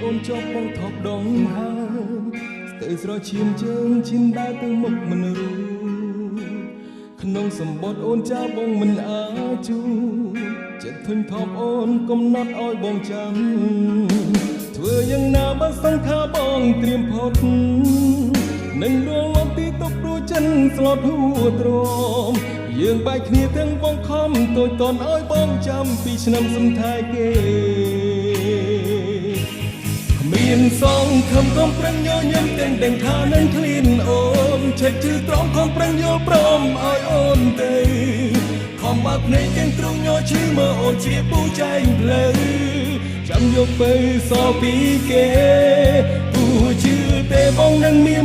អូនជាប់បងថប់ដងហើស្ទើរស្រឈាមជើងឈាមដើរទៅមុខមិនរួក្នុងសម្បត្តិអូនចាបងមិនអាចជួចិត្តធុញថប់អូនកំណត់ឲ្យបងចាំធ្វើយ៉ាងណាបើសង្ខារបងត្រៀមផុតនឹងរលត់ទីទុកព្រោះចិនស្លត់ហួទ្រាំយើងបែកគ្នាទាំងបងខំតូចតន់ឲ្យបងចាំពីឆ្នាំសំថែគេមានសងខំខំប្រឹងញញឹមទាំងថានឹងឃ្លានអូនឆែកជឿត្រង់ខំប្រឹងយល់ព្រមឲ្យអូនទៅខំបាក់ភ្នែកទាំងទ្រង់ញឈឺមើលអូនជាពូចែងផ្លូវចាំយកទៅសល់ពីគេពូជឿទេបងនឹងមា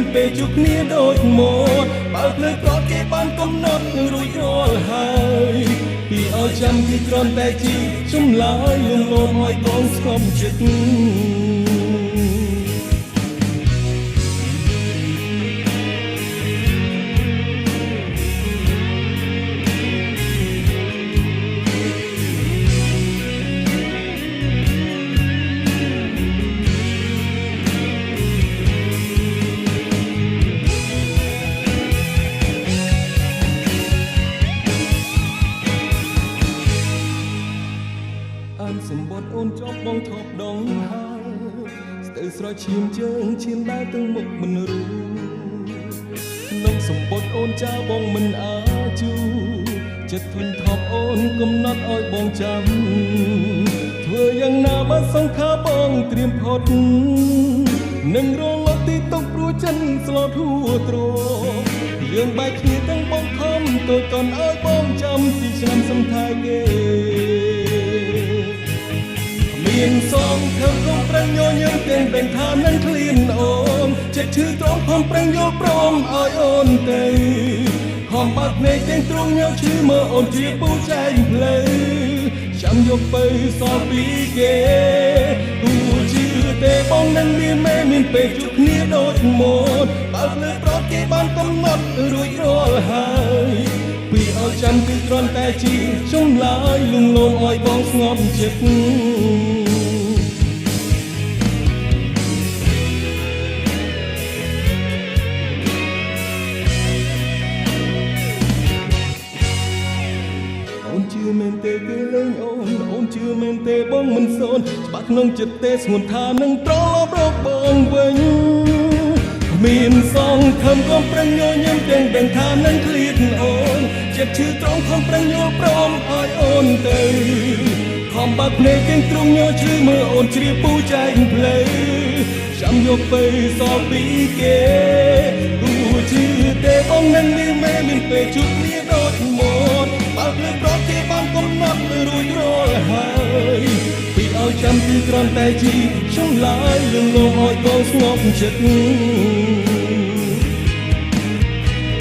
នពេលជួបគ្នាដូចមកបើភ្លើប្រត់គេបានកំណត់រួចរាល់ហើយពីឲ្យចាំគឺគ្រាន់តែជាចម្លើយលងលោមឲ្យបងស្គមចិត្តសម្បត្តិអូនជាប់បងថប់ដងហើយស្ទើរស្រឈាមជើងឈាមដើរទាំងមុខមិនរួក្នុងសម្បត្តិអូនចាបងមិនអាចជួចិត្តធុញថប់អូនកំណត់ឲ្យបងចាំធ្វើយ៉ាងណាបើសង្ខារបងត្រៀមផុតនឹងរលត់ទីទុកព្រោះចិនស្លត់ហួទ្រាំយើងបែកគ្នាទាំងបងខំតូចតន់ឲ្យបងចាំពីឆ្នាំសំថែគេមានសងខំខំប្រឹងញញឹមទាំងថានឹងឃ្លានអូនចិត្តឈឺត្រង់ខំប្រឹងយល់ព្រមឲ្យអូនទៅខំបាត់ភ្នែកទាំងទ្រង់ញឈឺមើលអូនជាពូចែងផ្លូវចាំយកទៅសល់ពីគេពូជឿទេបងនឹងមានពេលជួបគ្នាដូចមកបើភ្លើប្រត់គេបានកំណត់រួចរាល់ហើយពីឲ្យចាំគឺគ្រាន់តែជាចម្លើយលងលោមឲ្យបងស្ងប់ចិត្តជឿមែនទេគេលេងអូនជឿមែនទេបងមិនសូនច្បាស់ក្នុងចិត្តទេស្ងួនថានឹងត្រឡប់រកបងវិញមានសងខំកំប្រឹងញញឹមទាំងថានឹងឃ្លានអូនចិត្តឈឺត្រង់ខំប្រឹងយល់ព្រមឲ្យអូនទៅខំបាក់ភ្នែកទាំងទ្រង់ញឈឺមើលអូនជ្រាបពូចែងផ្លូវចាំយកទៅសល់ពីគេពូជឿទេបងនឹងមានពេលជួបគ្នាដូចមកបើភ្លើប្រត់គេបានកំណត់រួចរាល់ហើយពីឲ្យចាំគឺគ្រាន់តែជាចម្លើយលងលោមឲ្យបងស្ងប់ចិត្ត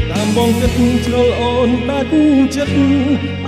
តាមបងគិតជ្រុលអូនដាច់ចិត្ត